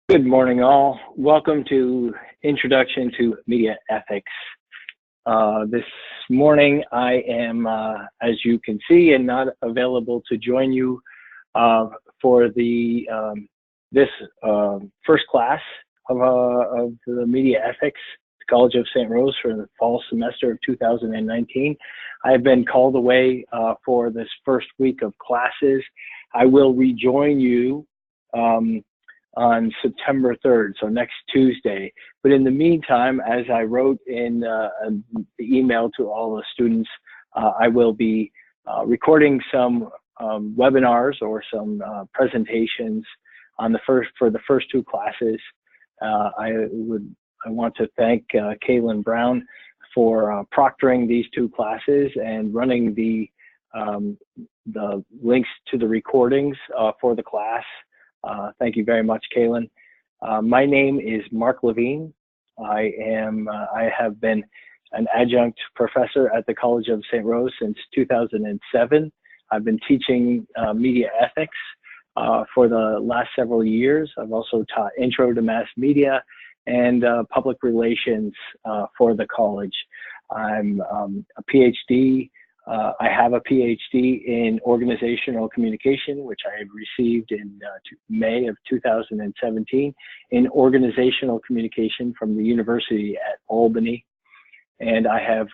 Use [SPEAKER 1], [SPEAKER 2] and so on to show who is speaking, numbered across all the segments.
[SPEAKER 1] Good morning, all. Welcome to Introduction to Media Ethics. This morning, I am, as you can see, and not available to join you for this first class of the Media Ethics College of St. Rose for the fall semester of 2019. I have been called away for this first week of classes. I will rejoin you on September 3rd, so next Tuesday. But in the meantime, as I wrote in the email to all the students, I will be recording some webinars or some presentations for the first two classes. I want to thank Kaylin Brown for proctoring these two classes and running the links to the recordings for the class. Thank you very much, Kaylin. My name is Mark Levine. I have been an adjunct professor at the College of St. Rose since 2007. I've been teaching media ethics for the last several years. I've also taught Intro to Mass Media and public relations for the college. I'm a PhD. I have a PhD in organizational communication, which I had received in May of 2017 in organizational communication from the University at Albany. And I have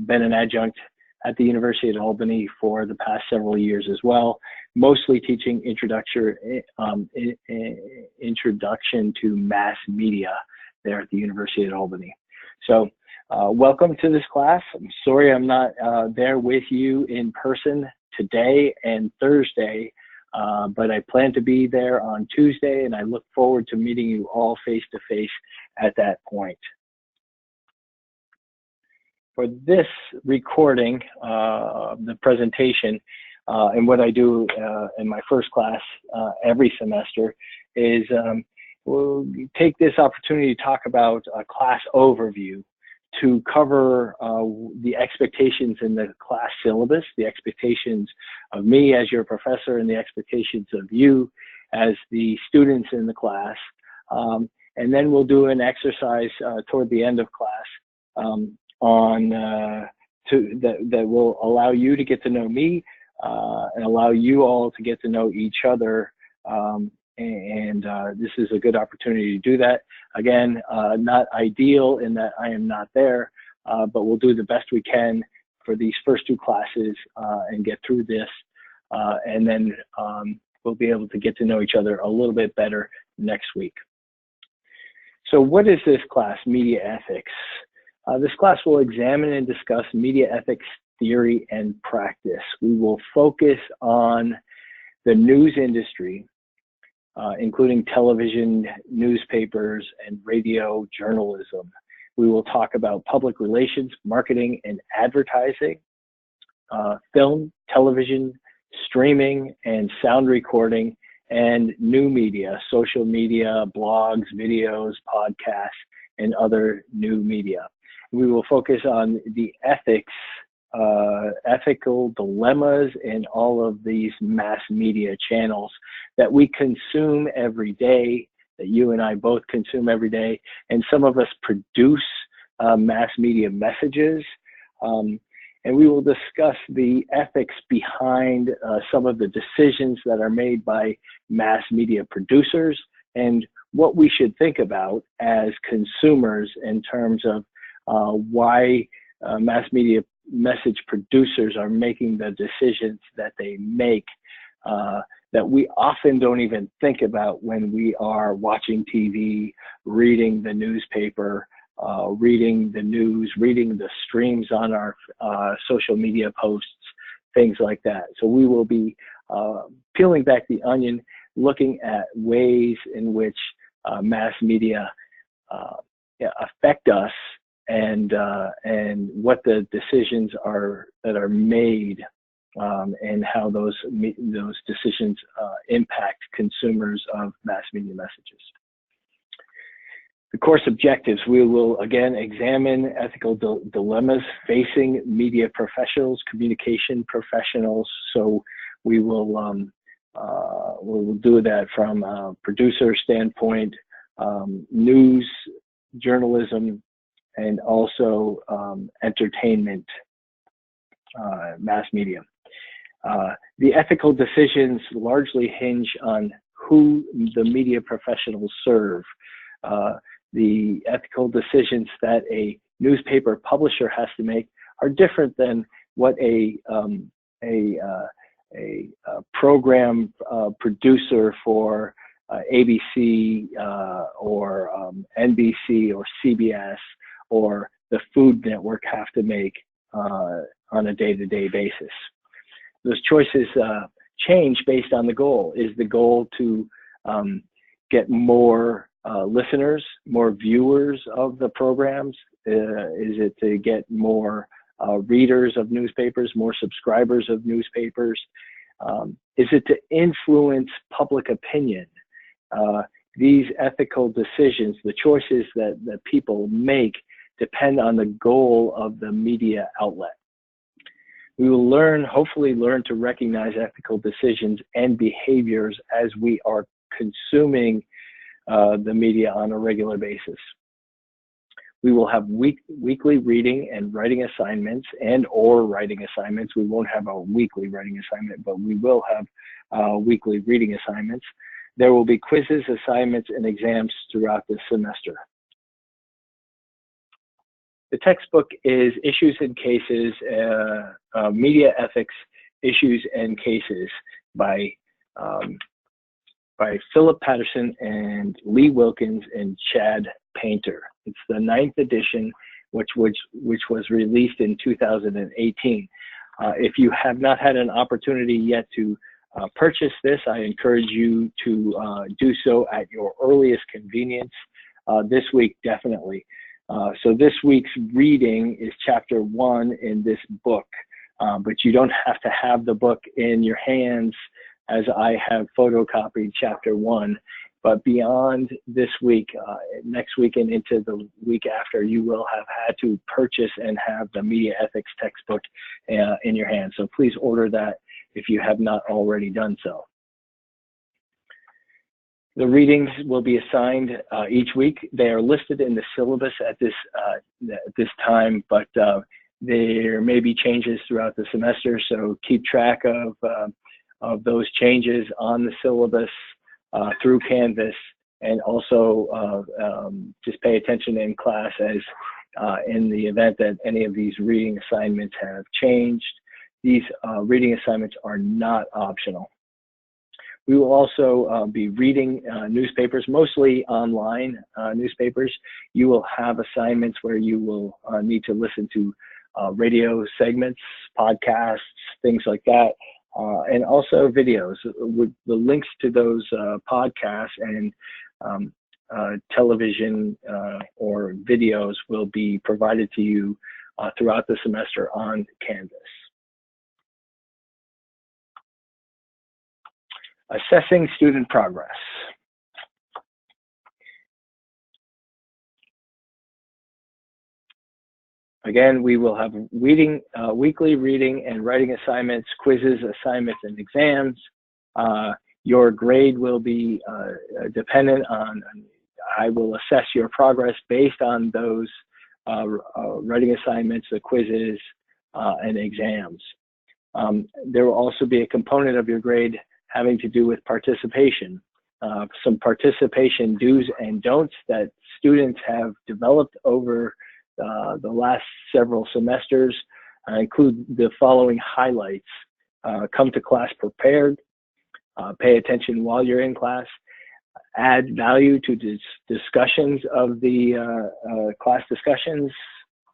[SPEAKER 1] been an adjunct at the University at Albany for the past several years as well, mostly teaching introduction to mass media there at the University at Albany. So welcome to this class. I'm sorry I'm not there with you in person today and Thursday, but I plan to be there on Tuesday, and I look forward to meeting you all face-to-face at that point. For this recording, the presentation, and what I do in my first class every semester is we'll take this opportunity to talk about a class overview to cover the expectations in the class syllabus, the expectations of me as your professor, and the expectations of you as the students in the class. And then we'll do an exercise toward the end of class that will allow you to get to know me and allow you all to get to know each other. This is a good opportunity to do that. Again, not ideal in that I am not there, but we'll do the best we can for these first two classes and get through this. And then we'll be able to get to know each other a little bit better next week. So what is this class, Media Ethics? This class will examine and discuss media ethics theory and practice. We will focus on the news industry, including television, newspapers, and radio journalism. We will talk about public relations, marketing, and advertising, film, television, streaming, and sound recording, and new media, social media, blogs, videos, podcasts, and other new media. We will focus on the ethics, ethical dilemmas in all of these mass media channels that we consume every day, that you and I both consume every day, and some of us produce mass media messages. And we will discuss the ethics behind some of the decisions that are made by mass media producers and what we should think about as consumers in terms of why mass media message producers are making the decisions that they make that we often don't even think about when we are watching TV, reading the newspaper, reading the news, reading the streams on our social media posts, things like that. So we will be peeling back the onion, looking at ways in which mass media affect us and what the decisions are that are made and how those decisions impact consumers of mass media messages. The course objectives: we will again examine ethical dilemmas facing media professionals, communication professionals. So we will do that from a producer standpoint, news, journalism, and also entertainment, mass media. The ethical decisions largely hinge on who the media professionals serve. The ethical decisions that a newspaper publisher has to make are different than what a program producer for ABC or NBC or CBS or the Food Network have to make on a day-to-day basis. Those choices change based on the goal. Is the goal to get more listeners, more viewers of the programs? Is it to get more readers of newspapers, more subscribers of newspapers? Is it to influence public opinion? These ethical decisions, the choices that people make, depend on the goal of the media outlet. We will hopefully learn to recognize ethical decisions and behaviors as we are consuming the media on a regular basis. We will have weekly reading and writing assignments or writing assignments. We won't have a weekly writing assignment, but we will have weekly reading assignments. There will be quizzes, assignments, and exams throughout the semester. The textbook is Issues and Cases, Media Ethics, Issues and Cases by Philip Patterson and Lee Wilkins and Chad Painter. It's the 9th edition, which was released in 2018. If you have not had an opportunity yet to purchase this, I encourage you to do so at your earliest convenience. This week, definitely. So this week's reading is chapter 1 in this book, but you don't have to have the book in your hands as I have photocopied chapter 1. But beyond this week, next week and into the week after, you will have had to purchase and have the media ethics textbook in your hands. So please order that if you have not already done so. The readings will be assigned each week. They are listed in the syllabus at this time, but there may be changes throughout the semester, so keep track of those changes on the syllabus through Canvas, and also just pay attention in class as in the event that any of these reading assignments have changed. These reading assignments are not optional. We will also be reading newspapers, mostly online newspapers. You will have assignments where you will need to listen to radio segments, podcasts, things like that, and also videos. With the links to those podcasts and television or videos will be provided to you throughout the semester on Canvas. Assessing student progress. Again, we will have weekly reading and writing assignments, quizzes, assignments, and exams. Your grade will be dependent on, I will assess your progress based on those writing assignments, the quizzes, and exams. There will also be a component of your grade having to do with participation. Some participation do's and don'ts that students have developed over the last several semesters include the following highlights. Come to class prepared, pay attention while you're in class, add value to discussions of the class discussions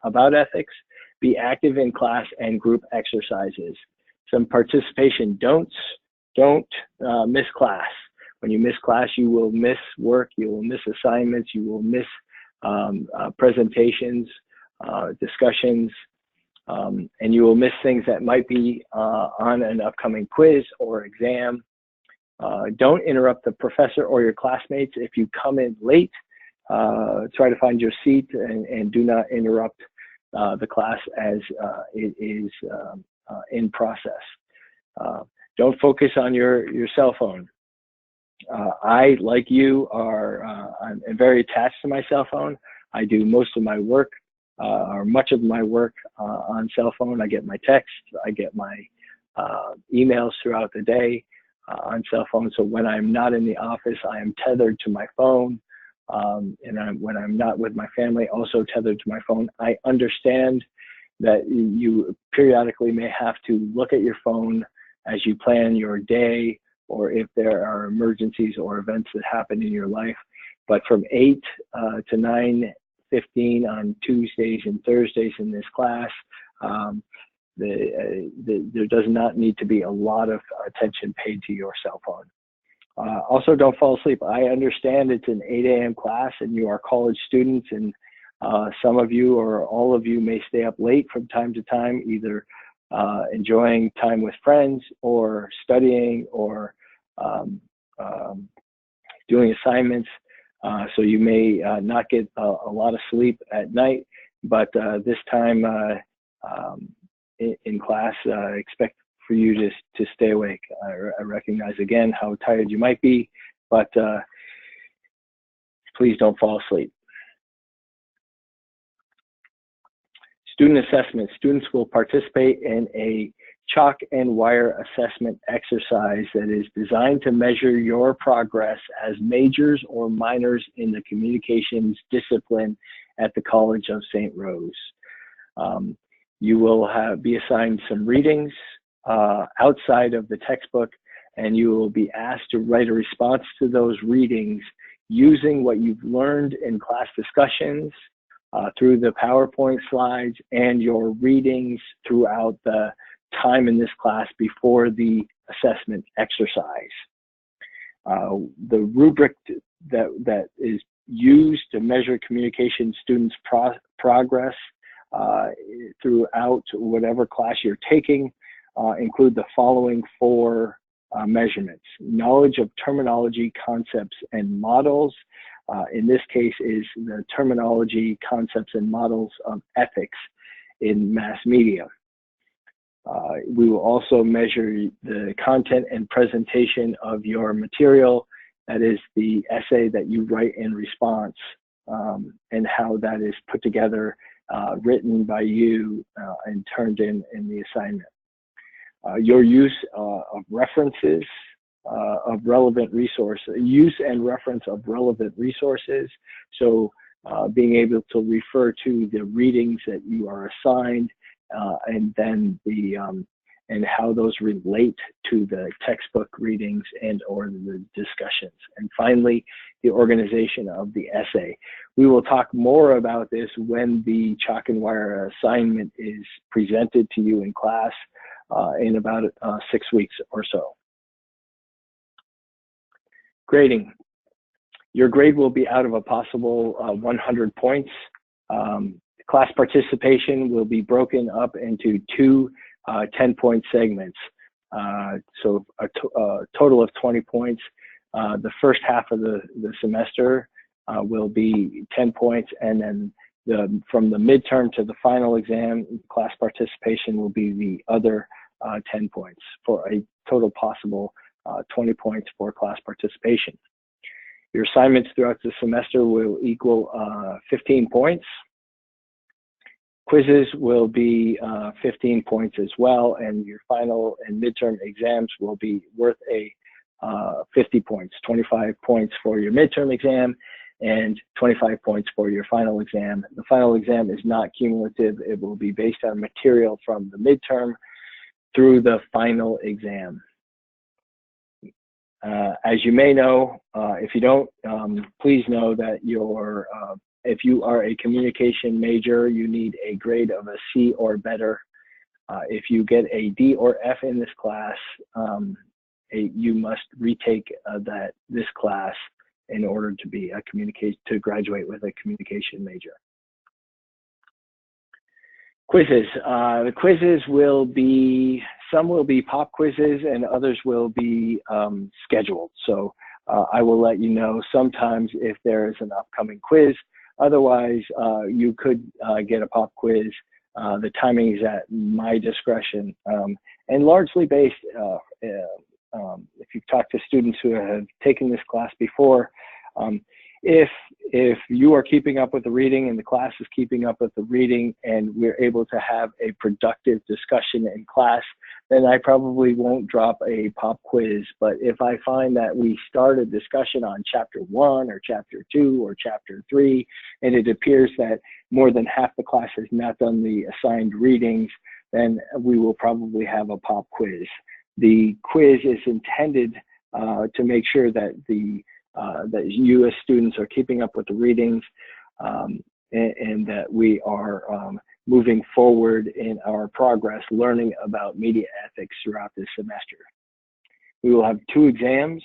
[SPEAKER 1] about ethics, be active in class and group exercises. Some participation don'ts. Don't miss class. When you miss class, you will miss work, you will miss assignments, you will miss presentations, discussions, and you will miss things that might be on an upcoming quiz or exam. Don't interrupt the professor or your classmates. If you come in late, try to find your seat and do not interrupt the class as it is in process. Don't focus on your cell phone. I, like you, I'm very attached to my cell phone. I do most of my work, or much of my work, on cell phone. I get my texts, I get my emails throughout the day on cell phone. So when I'm not in the office, I am tethered to my phone. And when I'm not with my family, also tethered to my phone. I understand that you periodically may have to look at your phone as you plan your day, or if there are emergencies or events that happen in your life. But from 8 to 9:15 on Tuesdays and Thursdays in this class, there does not need to be a lot of attention paid to your cell phone. Also, don't fall asleep. I understand it's an 8 a.m. class and you are college students, and some of you or all of you may stay up late from time to time, either enjoying time with friends or studying or doing assignments. So you may not get a lot of sleep at night, but this time in class, expect for you to stay awake. I recognize again how tired you might be, but please don't fall asleep. Student assessment. Students will participate in a chalk and wire assessment exercise that is designed to measure your progress as majors or minors in the communications discipline at the College of St. Rose. You will be assigned some readings outside of the textbook, and you will be asked to write a response to those readings using what you've learned in class discussions, through the PowerPoint slides, and your readings throughout the time in this class before the assessment exercise. The rubric that is used to measure communication students' progress throughout whatever class you're taking include the following 4 measurements: knowledge of terminology, concepts, and models. In this case is the terminology, concepts, and models of ethics in mass media. We will also measure the content and presentation of your material, that is the essay that you write in response, and how that is put together, written by you, and turned in the assignment. Your use of references, of relevant resources, use and reference of relevant resources. So being able to refer to the readings that you are assigned, and then and how those relate to the textbook readings and or the discussions. And finally, the organization of the essay. We will talk more about this when the chalk and wire assignment is presented to you in class in about 6 weeks or so. Grading. Your grade will be out of a possible 100 points. Class participation will be broken up into 2 10-point segments. So a total of 20 points. The first half of the semester will be 10 points, and then from the midterm to the final exam, class participation will be the other 10 points, for a total possible 20 points for class participation. Your assignments throughout the semester will equal 15 points. Quizzes will be 15 points as well, and your final and midterm exams will be worth 50 points, 25 points for your midterm exam and 25 points for your final exam. The final exam is not cumulative. It will be based on material from the midterm through the final exam. As you may know, if you don't, please know that if you are a communication major, you need a grade of a C or better. If you get a D or F in this class, you must retake this class in order to be to graduate with a communication major. Quizzes. The quizzes will be, some will be pop quizzes and others will be scheduled. So I will let you know sometimes if there is an upcoming quiz. Otherwise, you could get a pop quiz. The timing is at my discretion, and largely based, if you've talked to students who have taken this class before, if you are keeping up with the reading and the class is keeping up with the reading and we're able to have a productive discussion in class, then I probably won't drop a pop quiz. But if I find that we start a discussion on chapter 1 or chapter 2 or chapter 3, and it appears that more than half the class has not done the assigned readings, then we will probably have a pop quiz. The quiz is intended to make sure that that you as students are keeping up with the readings and that we are moving forward in our progress learning about media ethics throughout this semester. We will have 2 exams.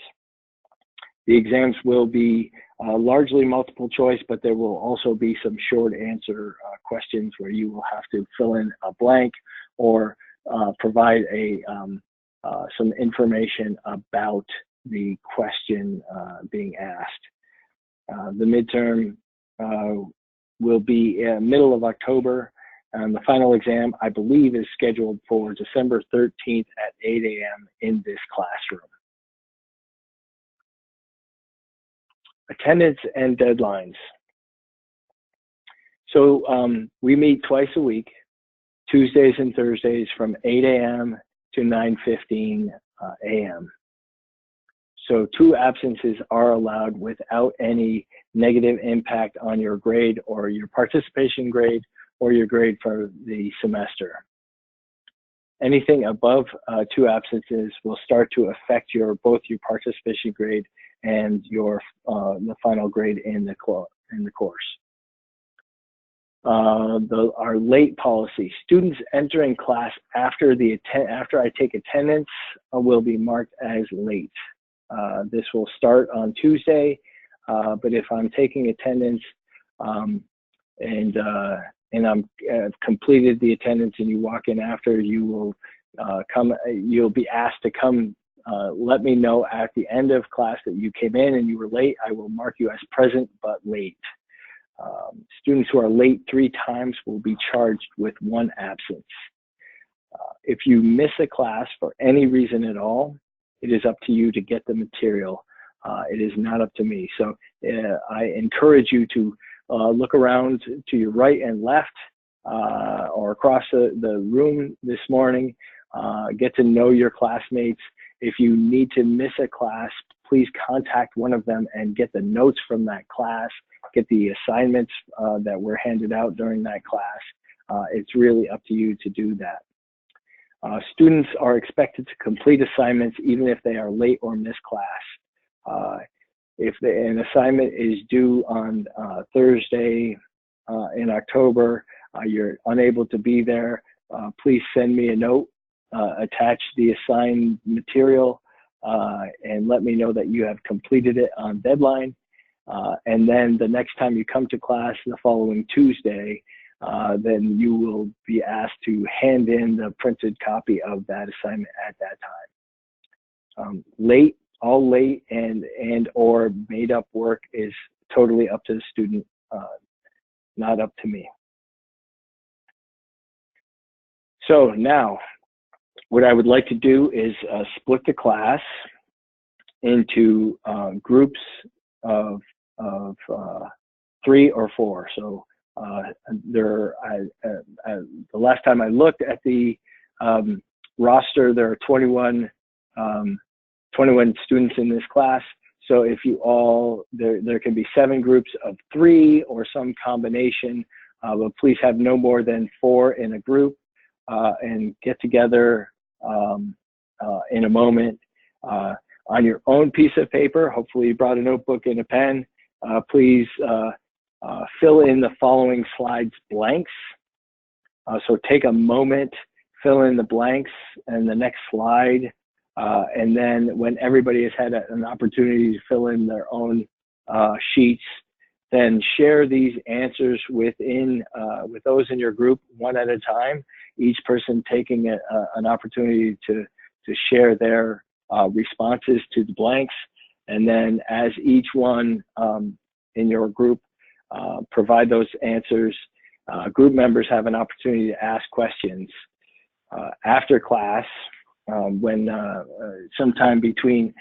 [SPEAKER 1] The exams will be largely multiple choice, but there will also be some short answer questions where you will have to fill in a blank or provide some information about the question being asked. The midterm will be middle of October, and the final exam, I believe, is scheduled for December 13th at 8 a.m. in this classroom. Attendance and deadlines. So we meet twice a week, Tuesdays and Thursdays from 8 a.m. to 9:15 a.m. So 2 absences are allowed without any negative impact on your grade or your participation grade or your grade for the semester. Anything above 2 absences will start to affect both your participation grade and your the final grade in the course. Our late policy: students entering class after I take attendance will be marked as late. This will start on Tuesday, but if I'm taking attendance and I've completed the attendance and you walk in after, you will you'll be asked to come let me know at the end of class that you came in and you were late. I will mark you as present but late. Students who are late 3 times will be charged with 1 absence. If you miss a class for any reason at all, it is up to you to get the material. It is not up to me. So I encourage you to look around to your right and left or across the room this morning. Get to know your classmates. If you need to miss a class, please contact one of them and get the notes from that class, get the assignments that were handed out during that class. It's really up to you to do that. Students are expected to complete assignments even if they are late or miss class. If an assignment is due on Thursday in October, you're unable to be there, please send me a note, attach the assigned material, and let me know that you have completed it on deadline. And then the next time you come to class the following Tuesday, then you will be asked to hand in the printed copy of that assignment at that time. All late and or made up work is totally up to the student, not up to me. So now, what I would like to do is split the class into groups of 3 or 4. So the last time I looked at the roster, there are 21 students in this class. So if you there can be 7 groups of 3 or some combination, but please have no more than 4 in a group and get together in a moment. On your own piece of paper, hopefully you brought a notebook and a pen, please fill in the following slides blanks. So take a moment, fill in the blanks and the next slide, and then when everybody has had an opportunity to fill in their own sheets, then share these answers with those in your group one at a time, each person taking an opportunity to share their responses to the blanks. And then as each one in your group provide those answers, group members have an opportunity to ask questions. After class, when sometime between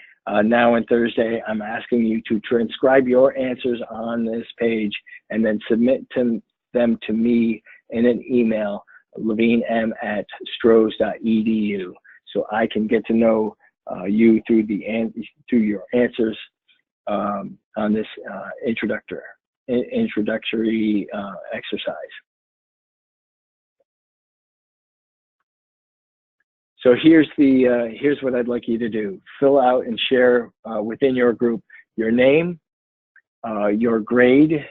[SPEAKER 1] now and Thursday, I'm asking you to transcribe your answers on this page and then submit them to me in an email, levinem@strohs.edu, so I can get to know you through your answers on this introductory exercise. So here's what I'd like you to do. Fill out and share within your group your name, your grade,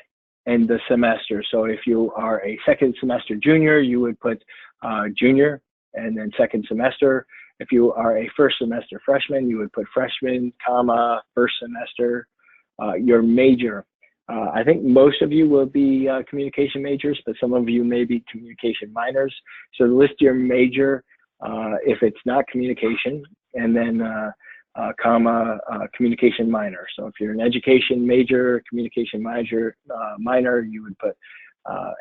[SPEAKER 1] and the semester. So if you are a second semester junior, you would put junior and then second semester. If you are a first semester freshman, you would put freshman, comma, first semester. Your major. I think most of you will be communication majors, but some of you may be communication minors. So list your major if it's not communication, and then comma, communication minor. So if you're an education major, communication minor, you would put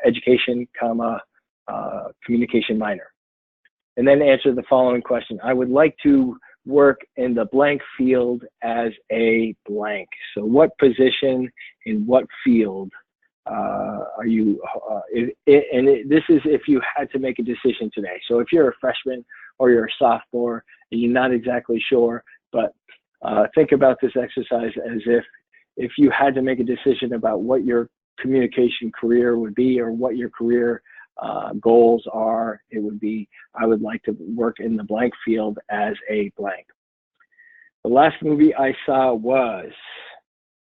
[SPEAKER 1] education, comma, communication minor. And then answer the following question. I would like to work in the blank field as a blank. So what position in what field are you, this is if you had to make a decision today. So if you're a freshman or you're a sophomore and you're not exactly sure, but think about this exercise as if you had to make a decision about what your communication career would be or what your career goals are, it would be, I would like to work in the blank field as a blank. The last movie I saw was,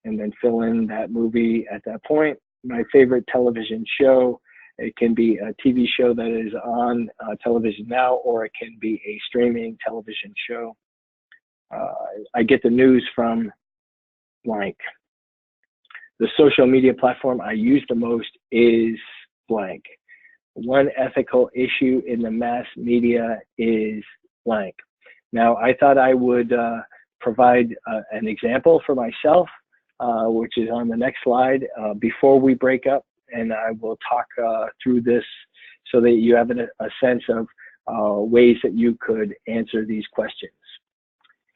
[SPEAKER 1] and then fill in that movie at that point. My favorite television show. It can be a TV show that is on television now, or it can be a streaming television show. I get the news from blank. The social media platform I use the most is blank. One ethical issue in the mass media is blank. Now, I thought I would provide an example for myself, which is on the next slide, before we break up, and I will talk through this so that you have a sense of ways that you could answer these questions.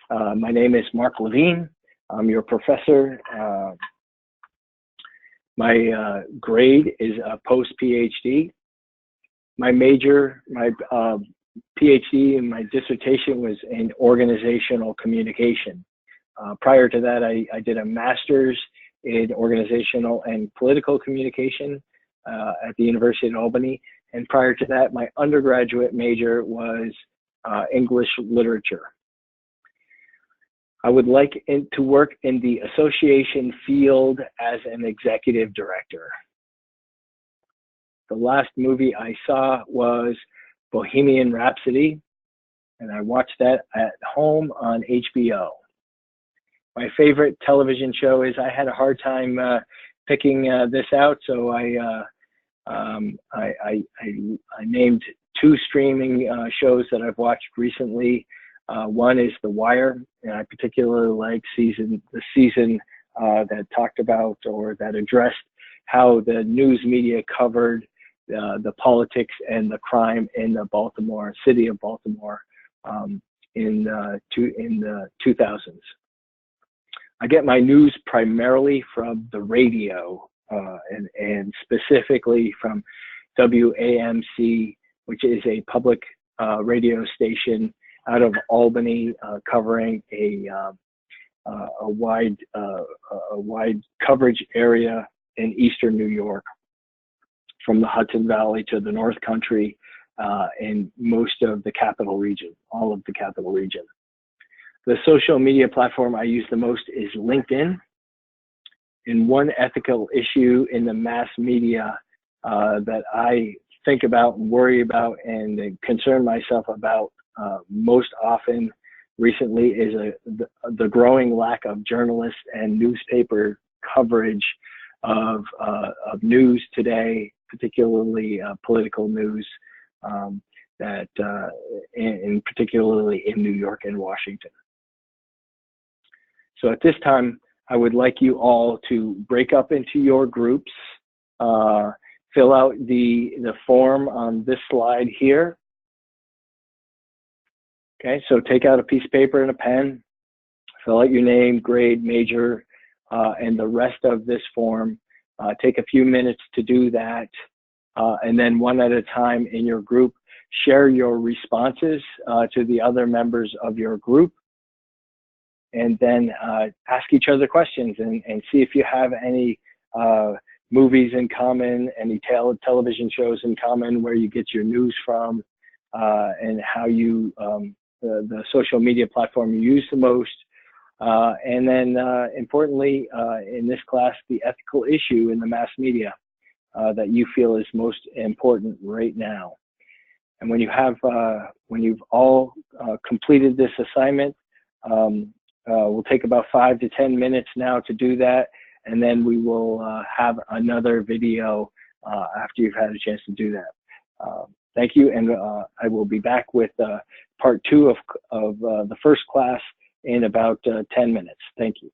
[SPEAKER 1] My name is Mark Levine. I'm your professor. My grade is a post-PhD. My major, my PhD and my dissertation was in organizational communication. Prior to that, I did a master's in organizational and political communication at the University of Albany. And prior to that, my undergraduate major was English literature. I would like to work in the association field as an executive director. The last movie I saw was Bohemian Rhapsody, and I watched that at home on HBO. My favorite television show is, I had a hard time picking this out, so I named two streaming shows that I've watched recently. One is The Wire, and I particularly like the season that talked about, or that addressed, how the news media covered the politics and the crime in the city of Baltimore in the 2000s. I get my news primarily from the radio, and specifically from WAMC, which is a public radio station out of Albany, covering a wide coverage area in eastern New York, from the Hudson Valley to the North Country, and most of the capital region, all of the capital region. The social media platform I use the most is LinkedIn. And one ethical issue in the mass media that I think about and worry about and concern myself about most often recently is the growing lack of journalist and newspaper coverage of news today, particularly political news, and particularly in New York and Washington. So at this time, I would like you all to break up into your groups, fill out the form on this slide here, Okay, so take out a piece of paper and a pen, fill out your name, grade, major, and the rest of this form. Take a few minutes to do that, and then one at a time in your group, share your responses to the other members of your group, and then ask each other questions and see if you have any movies in common, any television shows in common, where you get your news from, and how you, the social media platform you use the most. And then importantly, in this class, the ethical issue in the mass media that you feel is most important right now. And when you have, when you've all completed this assignment, we'll take about 5 to 10 minutes now to do that, and then we will have another video after you've had a chance to do that. Thank you, and I will be back with part 2 of the first class in about 10 minutes. Thank you.